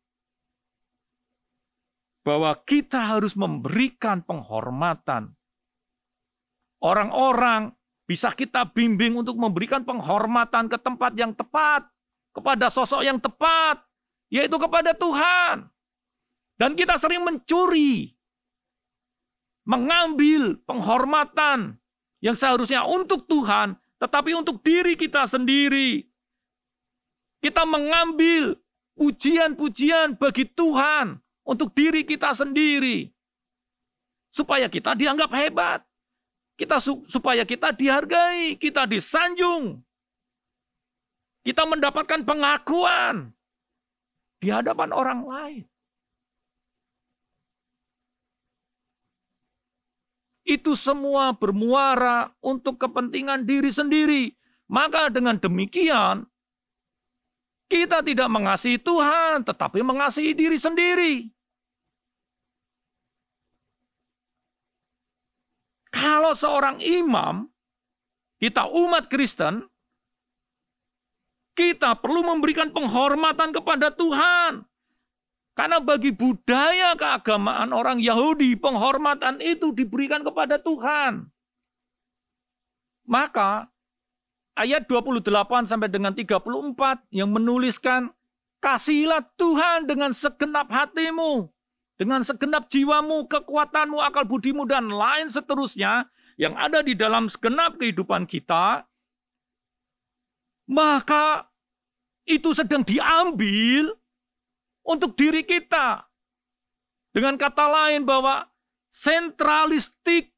bahwa kita harus memberikan penghormatan. Orang-orang bisa kita bimbing untuk memberikan penghormatan ke tempat yang tepat, kepada sosok yang tepat, yaitu kepada Tuhan. Dan kita sering mencuri, mengambil penghormatan yang seharusnya untuk Tuhan, tetapi untuk diri kita sendiri. Kita mengambil pujian-pujian bagi Tuhan untuk diri kita sendiri. Supaya kita dianggap hebat. Supaya kita dihargai, kita disanjung. Kita mendapatkan pengakuan di hadapan orang lain. Itu semua bermuara untuk kepentingan diri sendiri. Maka dengan demikian, kita tidak mengasihi Tuhan, tetapi mengasihi diri sendiri. Kalau seorang imam, kita umat Kristen, kita perlu memberikan penghormatan kepada Tuhan. Karena bagi budaya keagamaan orang Yahudi, penghormatan itu diberikan kepada Tuhan. Maka ayat 28 sampai dengan 34 yang menuliskan, kasihilah Tuhan dengan segenap hatimu, dengan segenap jiwamu, kekuatanmu, akal budimu, dan lain seterusnya yang ada di dalam segenap kehidupan kita, maka itu sedang diambil untuk diri kita. Dengan kata lain bahwa sentralistik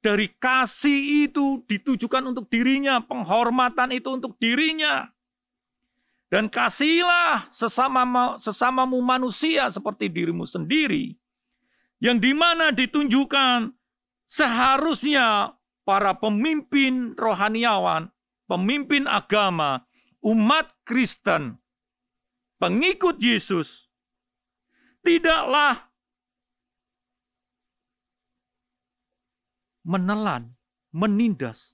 dari kasih itu ditujukan untuk dirinya, penghormatan itu untuk dirinya. Dan kasihilah sesamamu manusia seperti dirimu sendiri. Yang dimana ditunjukkan seharusnya para pemimpin rohaniawan, pemimpin agama, umat Kristen, pengikut Yesus, tidaklah menelan, menindas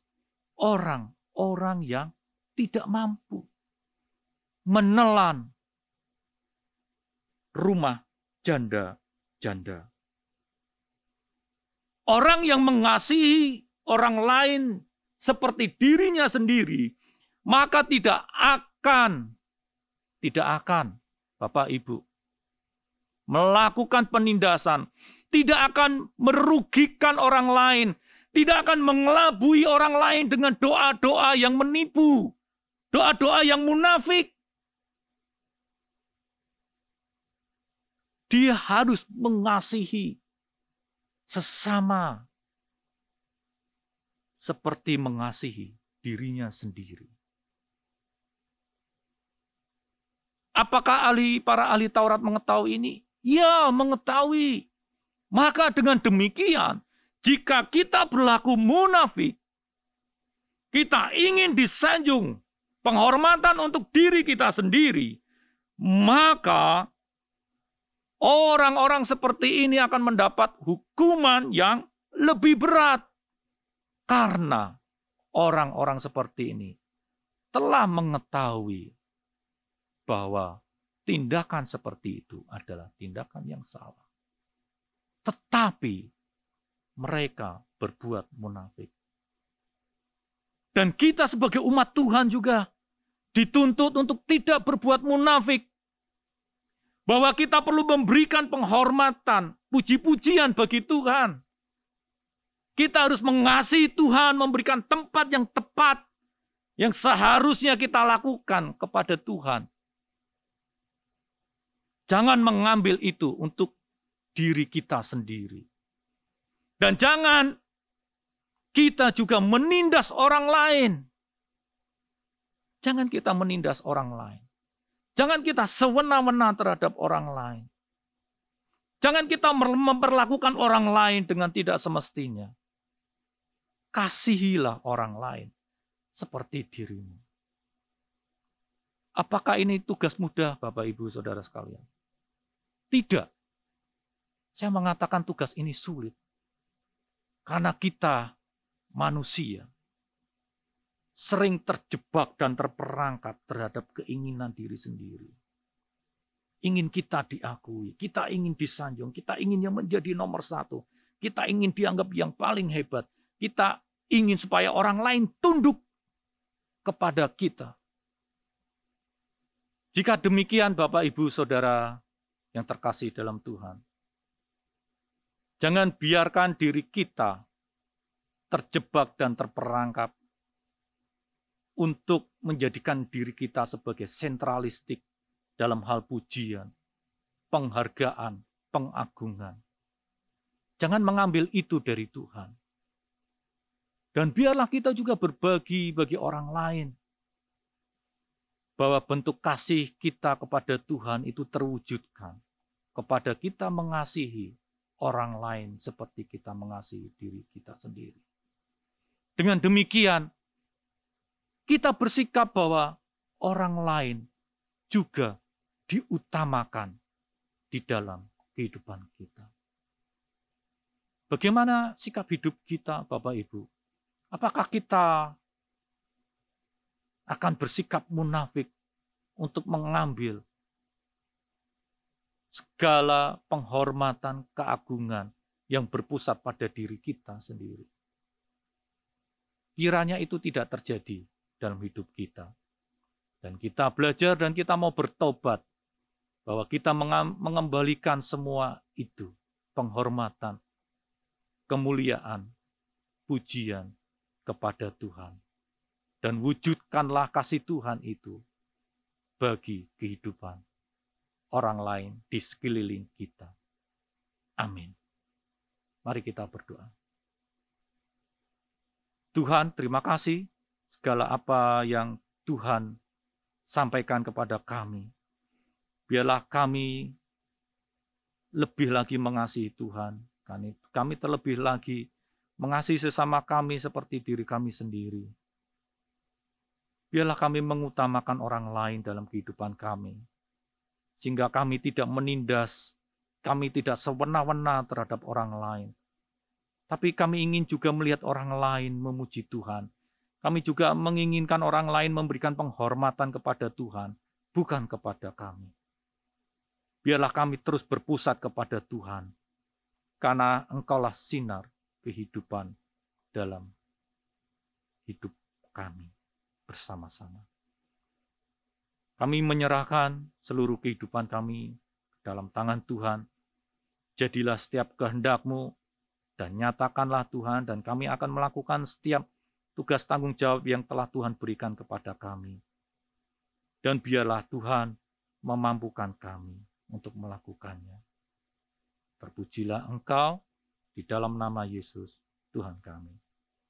orang-orang yang tidak mampu. Menelan rumah janda-janda. Orang yang mengasihi orang lain seperti dirinya sendiri, maka tidak akan Bapak Ibu melakukan penindasan, tidak akan merugikan orang lain, tidak akan mengelabui orang lain dengan doa-doa yang menipu, doa-doa yang munafik. Dia harus mengasihi sesama seperti mengasihi dirinya sendiri. Apakah para ahli Taurat mengetahui ini? Ya, mengetahui. Maka dengan demikian, jika kita berlaku munafik, kita ingin disanjung penghormatan untuk diri kita sendiri, maka orang-orang seperti ini akan mendapat hukuman yang lebih berat. Karena orang-orang seperti ini telah mengetahui bahwa tindakan seperti itu adalah tindakan yang salah. Tetapi mereka berbuat munafik. Dan kita sebagai umat Tuhan juga dituntut untuk tidak berbuat munafik. Bahwa kita perlu memberikan penghormatan, puji-pujian bagi Tuhan. Kita harus mengasihi Tuhan, memberikan tempat yang tepat, yang seharusnya kita lakukan kepada Tuhan. Jangan mengambil itu untuk diri kita sendiri. Dan jangan kita juga menindas orang lain. Jangan kita menindas orang lain. Jangan kita sewena-wena terhadap orang lain. Jangan kita memperlakukan orang lain dengan tidak semestinya. Kasihilah orang lain seperti dirimu. Apakah ini tugas mudah, Bapak, Ibu, Saudara sekalian? Tidak. Saya mengatakan tugas ini sulit. Karena kita manusia sering terjebak dan terperangkap terhadap keinginan diri sendiri. Ingin kita diakui, kita ingin disanjung, kita ingin yang menjadi nomor satu. Kita ingin dianggap yang paling hebat. Kita ingin supaya orang lain tunduk kepada kita. Jika demikian, Bapak, Ibu, Saudara yang terkasih dalam Tuhan, jangan biarkan diri kita terjebak dan terperangkap untuk menjadikan diri kita sebagai sentralistik dalam hal pujian, penghargaan, pengagungan. Jangan mengambil itu dari Tuhan. Dan biarlah kita juga berbagi bagi orang lain. Bahwa bentuk kasih kita kepada Tuhan itu terwujudkan. Kepada kita mengasihi orang lain seperti kita mengasihi diri kita sendiri. Dengan demikian, kita bersikap bahwa orang lain juga diutamakan di dalam kehidupan kita. Bagaimana sikap hidup kita, Bapak, Ibu? Apakah kita akan bersikap munafik untuk mengambil segala penghormatan, keagungan yang berpusat pada diri kita sendiri? Kiranya itu tidak terjadi dalam hidup kita. Dan kita belajar dan kita mau bertobat bahwa kita mengembalikan semua itu, penghormatan, kemuliaan, pujian kepada Tuhan. Dan wujudkanlah kasih Tuhan itu bagi kehidupan orang lain di sekeliling kita. Amin. Mari kita berdoa. Tuhan, terima kasih segala apa yang Tuhan sampaikan kepada kami. Biarlah kami lebih lagi mengasihi Tuhan. Kami terlebih lagi mengasihi sesama kami seperti diri kami sendiri. Biarlah kami mengutamakan orang lain dalam kehidupan kami. Sehingga kami tidak menindas, kami tidak sewena-wena terhadap orang lain. Tapi kami ingin juga melihat orang lain memuji Tuhan. Kami juga menginginkan orang lain memberikan penghormatan kepada Tuhan, bukan kepada kami. Biarlah kami terus berpusat kepada Tuhan, karena Engkaulah sinar kehidupan dalam hidup kami bersama-sama. Kami menyerahkan seluruh kehidupan kami dalam tangan Tuhan. Jadilah setiap kehendak-Mu dan nyatakanlah Tuhan, dan kami akan melakukan setiap tugas tanggung jawab yang telah Tuhan berikan kepada kami. Dan biarlah Tuhan memampukan kami untuk melakukannya. Terpujilah Engkau di dalam nama Yesus, Tuhan kami.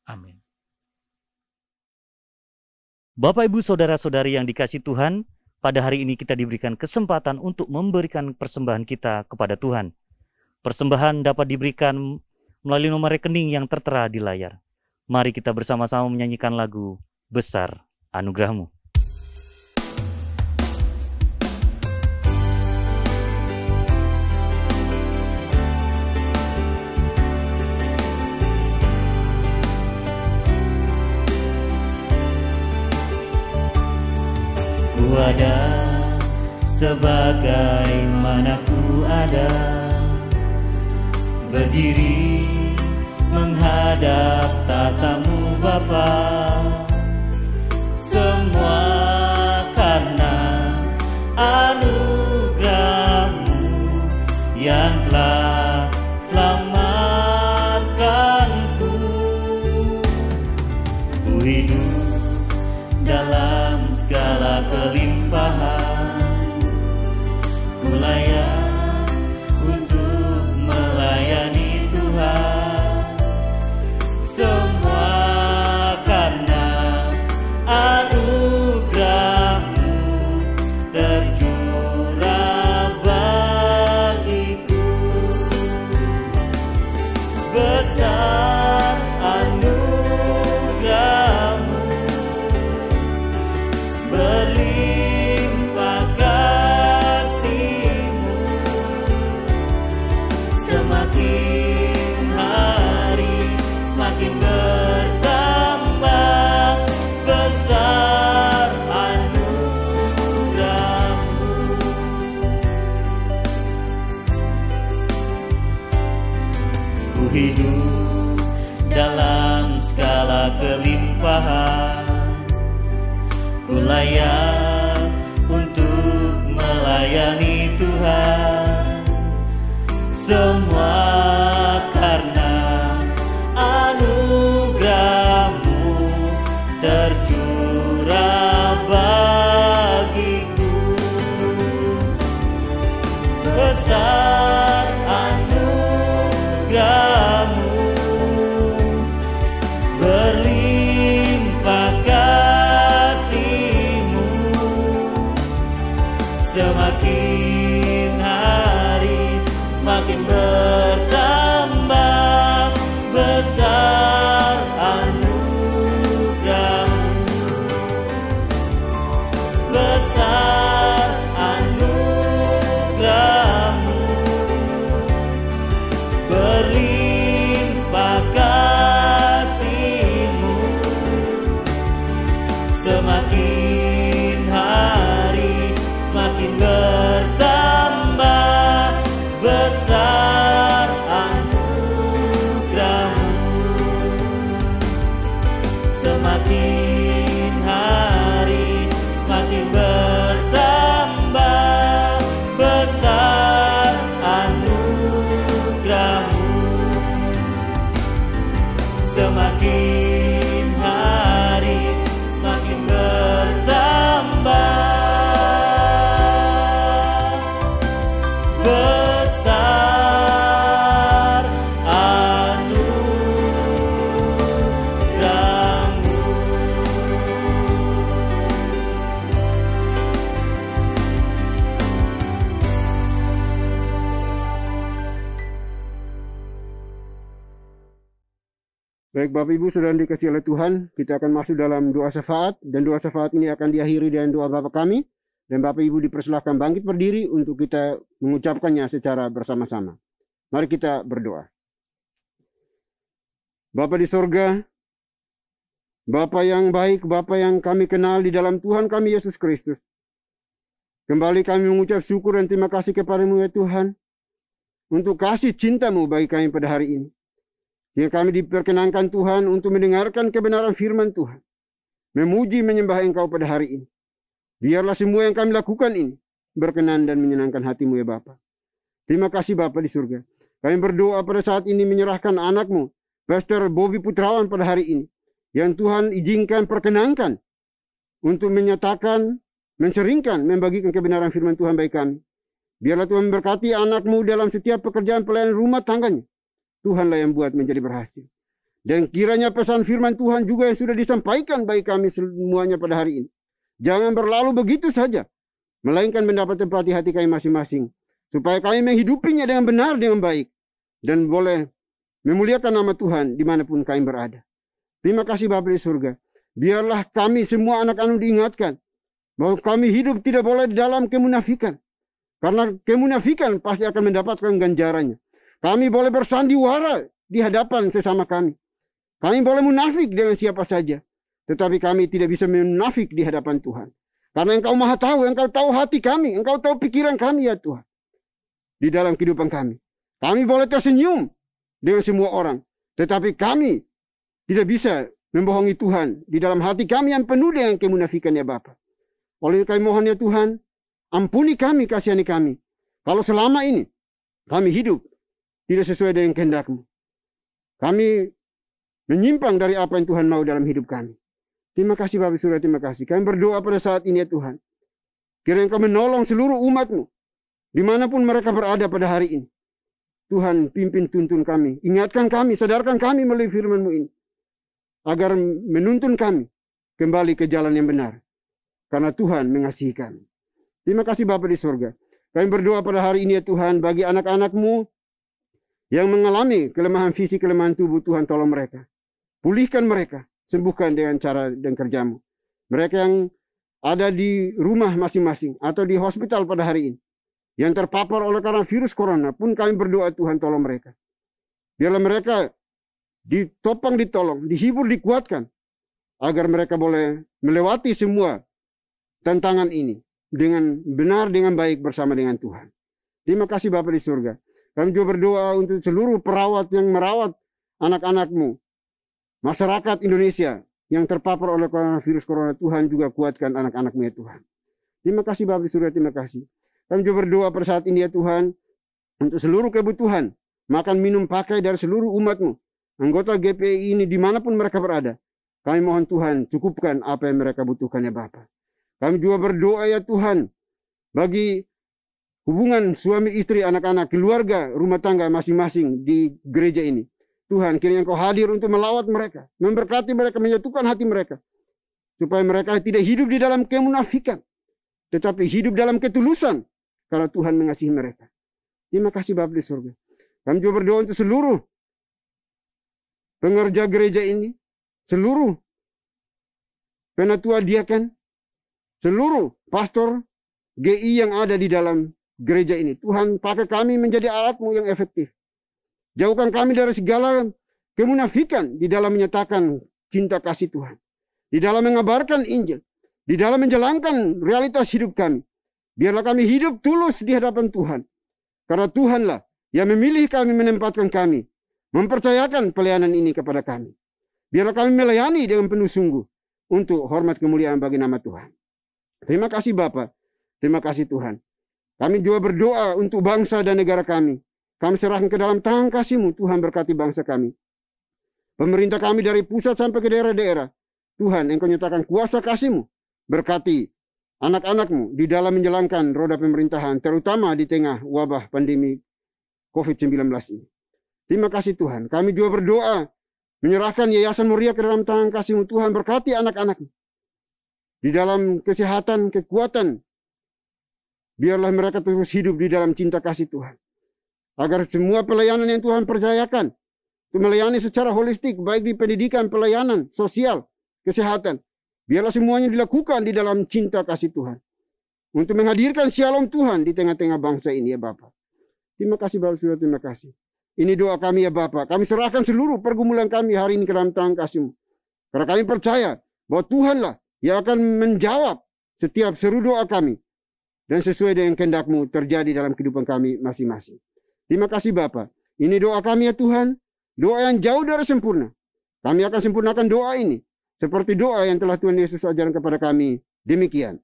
Amin. Bapak, Ibu, Saudara-saudari yang dikasihi Tuhan, pada hari ini kita diberikan kesempatan untuk memberikan persembahan kita kepada Tuhan. Persembahan dapat diberikan melalui nomor rekening yang tertera di layar. Mari kita bersama-sama menyanyikan lagu Besar Anugerah-Mu. Ku ada sebagaimana ku ada, berdiri menghadap tatamu Bapa. Semua karena anugerah-Mu yang telah selamatkanku. Ku hidup dalam segala kelimpahan, ku layak untuk melayani Tuhan. Semua karena anugerah-Mu tercurah bagiku. Besar anugerah-Mu, berlimpah kasih-Mu, semakin hari semakin bertambah. Besar anugerah-Mu. Ku hidup dalam segala kelimpahan, ku layak untuk melayani Tuhan. Semua karena anugerah-Mu tercurah bagiku. Besar anugerah-Mu, berlimpah kasih-Mu, semakin hari semakin bertambah. Besar anugerah-Mu, besar anugerah-Mu, berlimpah kasih-Mu, semakin hari semakin bertambah. Besar anugerah-Mu, semakin hari semakin bertambah. Besar anugerah-Mu, semakin hari semakin bertambah. Besar anugerah-Mu. Baik Bapak Ibu Saudara dikasihi oleh Tuhan, kita akan masuk dalam doa syafaat, dan doa syafaat ini akan diakhiri dengan doa Bapa kami, dan Bapak Ibu dipersilahkan bangkit berdiri untuk kita mengucapkannya secara bersama-sama. Mari kita berdoa. Bapa di sorga, Bapa yang baik, Bapa yang kami kenal di dalam Tuhan kami Yesus Kristus, kembali kami mengucap syukur dan terima kasih kepada-Mu ya Tuhan, untuk kasih cinta-Mu bagi kami pada hari ini. Sehingga kami diperkenankan Tuhan untuk mendengarkan kebenaran firman Tuhan. Memuji menyembah Engkau pada hari ini. Biarlah semua yang kami lakukan ini berkenan dan menyenangkan hati-Mu ya Bapa. Terima kasih Bapa di surga. Kami berdoa pada saat ini menyerahkan anak-Mu, Pastor Bobby Putrawan pada hari ini. Yang Tuhan izinkan perkenankan untuk menyatakan, menseringkan, membagikan kebenaran firman Tuhan bagi kami. Biarlah Tuhan memberkati anak-Mu dalam setiap pekerjaan pelayanan rumah tangganya. Tuhanlah yang buat menjadi berhasil. Dan kiranya pesan firman Tuhan juga yang sudah disampaikan bagi kami semuanya pada hari ini. Jangan berlalu begitu saja. Melainkan mendapat tempat di hati kami masing-masing. Supaya kami menghidupinya dengan benar, dengan baik. Dan boleh memuliakan nama Tuhan dimanapun kami berada. Terima kasih Bapa di surga. Biarlah kami semua anak-anak diingatkan. Bahwa kami hidup tidak boleh di dalam kemunafikan. Karena kemunafikan pasti akan mendapatkan ganjarannya. Kami boleh bersandiwara di hadapan sesama kami. Kami boleh munafik dengan siapa saja. Tetapi kami tidak bisa munafik di hadapan Tuhan. Karena Engkau maha tahu, Engkau tahu hati kami, Engkau tahu pikiran kami ya Tuhan. Di dalam kehidupan kami. Kami boleh tersenyum dengan semua orang. Tetapi kami tidak bisa membohongi Tuhan. Di dalam hati kami yang penuh dengan kemunafikan ya Bapa. Oleh kami mohon ya Tuhan, ampuni kami, kasihani kami. Kalau selama ini kami hidup tidak sesuai dengan kehendak-Mu. Kami menyimpang dari apa yang Tuhan mau dalam hidup kami. Terima kasih Bapak Surga, terima kasih. Kami berdoa pada saat ini ya Tuhan. Kiranya Engkau menolong seluruh umat-Mu. Dimanapun mereka berada pada hari ini. Tuhan pimpin tuntun kami. Ingatkan kami, sadarkan kami melalui firman-Mu ini. Agar menuntun kami kembali ke jalan yang benar. Karena Tuhan mengasihi kami. Terima kasih Bapa di surga. Kami berdoa pada hari ini ya Tuhan. Bagi anak-anak-Mu yang mengalami kelemahan fisik, kelemahan tubuh, Tuhan tolong mereka. Pulihkan mereka. Sembuhkan dengan cara dan kerja-Mu. Mereka yang ada di rumah masing-masing. Atau di hospital pada hari ini. Yang terpapar oleh karena virus corona pun kami berdoa Tuhan tolong mereka. Biarlah mereka ditopang, ditolong, dihibur, dikuatkan. Agar mereka boleh melewati semua tantangan ini. Dengan benar, dengan baik bersama dengan Tuhan. Terima kasih Bapa di surga. Kami juga berdoa untuk seluruh perawat yang merawat anak-anak-Mu. Masyarakat Indonesia yang terpapar oleh virus corona. Tuhan juga kuatkan anak-anak-Mu ya Tuhan. Terima kasih Bapa di surga, terima kasih. Kami juga berdoa pada saat ini ya Tuhan. Untuk seluruh kebutuhan. Makan, minum, pakai dari seluruh umat-Mu. Anggota GPI ini dimanapun mereka berada. Kami mohon Tuhan cukupkan apa yang mereka butuhkan ya Bapa. Kami juga berdoa ya Tuhan. Bagi hubungan suami istri, anak-anak, keluarga, rumah tangga masing-masing di gereja ini. Tuhan, kiranya Engkau hadir untuk melawat mereka. Memberkati mereka, menyatukan hati mereka. Supaya mereka tidak hidup di dalam kemunafikan. Tetapi hidup dalam ketulusan. Karena Tuhan mengasihi mereka. Terima kasih Bapa di surga. Kami juga berdoa untuk seluruh pengerja gereja ini. Seluruh penatua diaken. Seluruh pastor GI yang ada di dalam gereja ini. Tuhan pakai kami menjadi alat-Mu yang efektif. Jauhkan kami dari segala kemunafikan di dalam menyatakan cinta kasih Tuhan. Di dalam mengabarkan Injil. Di dalam menjalankan realitas hidup kami. Biarlah kami hidup tulus di hadapan Tuhan. Karena Tuhanlah yang memilih kami, menempatkan kami. Mempercayakan pelayanan ini kepada kami. Biarlah kami melayani dengan penuh sungguh. Untuk hormat kemuliaan bagi nama Tuhan. Terima kasih Bapa. Terima kasih Tuhan. Kami juga berdoa untuk bangsa dan negara kami. Kami serahkan ke dalam tangan kasih-Mu. Tuhan berkati bangsa kami. Pemerintah kami dari pusat sampai ke daerah-daerah. Tuhan, Engkau nyatakan kuasa kasih-Mu. Berkati anak-anak-Mu di dalam menjalankan roda pemerintahan. Terutama di tengah wabah pandemi COVID-19 ini. Terima kasih Tuhan. Kami juga berdoa. Menyerahkan Yayasan Muria ke dalam tangan kasih-Mu. Tuhan berkati anak-anak-Mu. Di dalam kesehatan, kekuatan. Biarlah mereka terus hidup di dalam cinta kasih Tuhan. Agar semua pelayanan yang Tuhan percayakan. Untuk melayani secara holistik. Baik di pendidikan, pelayanan, sosial, kesehatan. Biarlah semuanya dilakukan di dalam cinta kasih Tuhan. Untuk menghadirkan shalom Tuhan di tengah-tengah bangsa ini ya Bapa. Terima kasih Bapak Surga, terima kasih. Ini doa kami ya Bapa. Kami serahkan seluruh pergumulan kami hari ini ke dalam tangan kasih-Mu. Karena kami percaya bahwa Tuhanlah yang akan menjawab setiap seru doa kami. Dan sesuai dengan kehendak-Mu terjadi dalam kehidupan kami masing-masing. Terima kasih Bapa. Ini doa kami ya Tuhan. doa yang jauh dari sempurna. Kami akan sempurnakan doa ini seperti doa yang telah Tuhan Yesus ajarkan kepada kami. Demikian.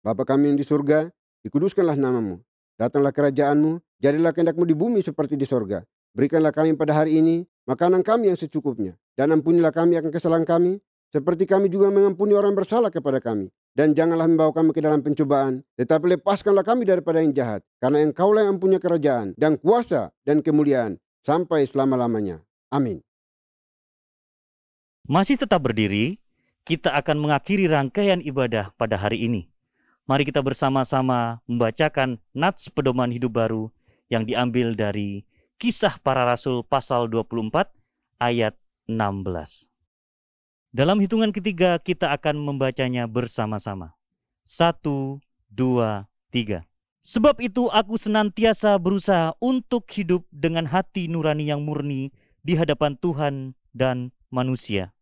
Bapa kami yang di surga, dikuduskanlah namamu. Datanglah kerajaanmu, jadilah kehendak-mu di bumi seperti di sorga. Berikanlah kami pada hari ini makanan kami yang secukupnya. Dan ampunilah kami akan kesalahan kami, seperti kami juga mengampuni orang bersalah kepada kami. Dan janganlah membawa kami ke dalam pencobaan, tetapi lepaskanlah kami daripada yang jahat. Karena Engkaulah yang mempunyai kerajaan, dan kuasa, dan kemuliaan, sampai selama-lamanya. Amin. Masih tetap berdiri, kita akan mengakhiri rangkaian ibadah pada hari ini. Mari kita bersama-sama membacakan nats pedoman hidup baru yang diambil dari Kisah Para Rasul pasal 24 ayat 16. Dalam hitungan ketiga kita akan membacanya bersama-sama. 1, 2, 3. Sebab itu aku senantiasa berusaha untuk hidup dengan hati nurani yang murni di hadapan Tuhan dan manusia.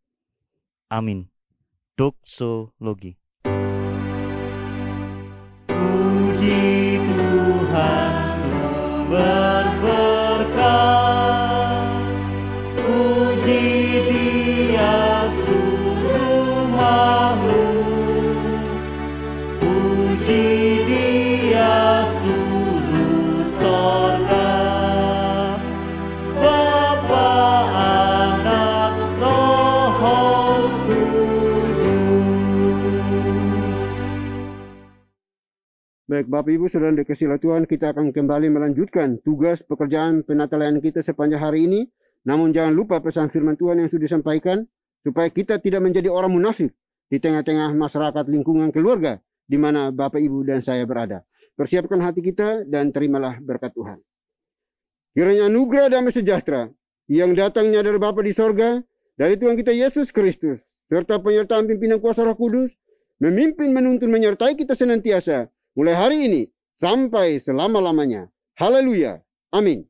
Amin. Doksologi. Puji Tuhan sumber berkah, puji Dia seluruh makhluk, puji Dia seluruh sorga, Bapa, Anak, Roh Kudus. Baik Bapak Ibu Saudara dikasihi Tuhan, kita akan kembali melanjutkan tugas pekerjaan penatalayaan kita sepanjang hari ini. Namun jangan lupa pesan firman Tuhan yang sudah disampaikan, supaya kita tidak menjadi orang munafik di tengah-tengah masyarakat lingkungan keluarga di mana Bapak Ibu dan saya berada. Persiapkan hati kita dan terimalah berkat Tuhan. Kiranya anugerah damai sejahtera yang datangnya dari Bapa di sorga, dari Tuhan kita Yesus Kristus, serta penyertaan pimpinan kuasa Roh Kudus, memimpin, menuntun, menyertai kita senantiasa, mulai hari ini sampai selama-lamanya. Haleluya. Amin.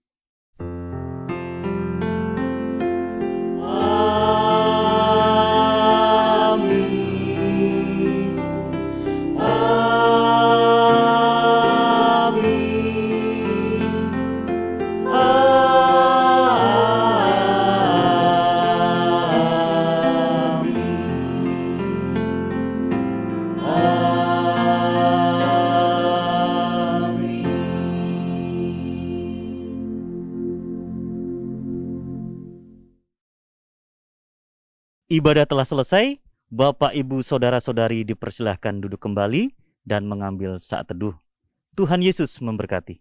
Ibadah telah selesai, Bapak, Ibu, Saudara-saudari dipersilahkan duduk kembali dan mengambil saat teduh. Tuhan Yesus memberkati.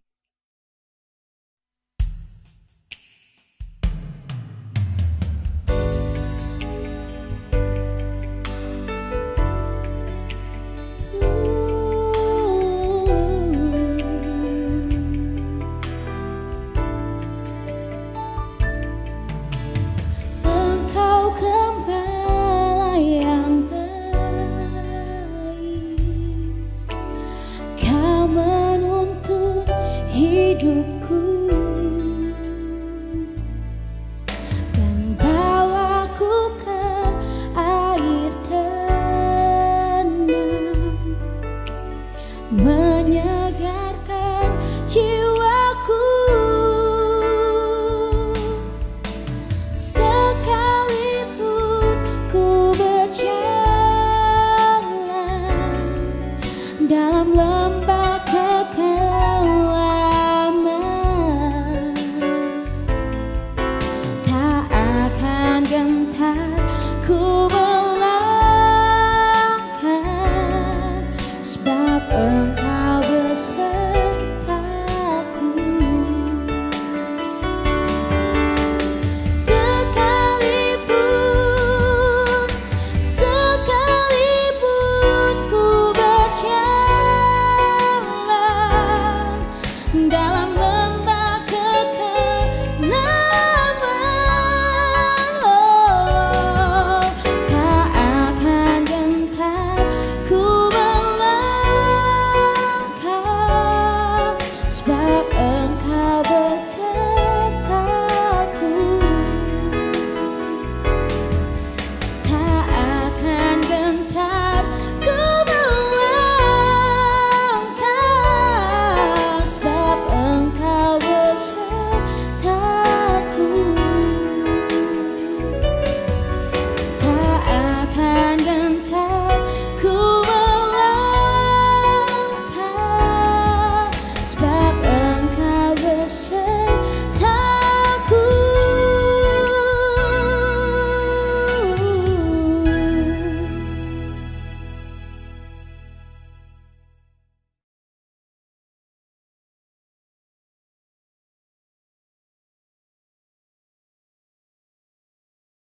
dalam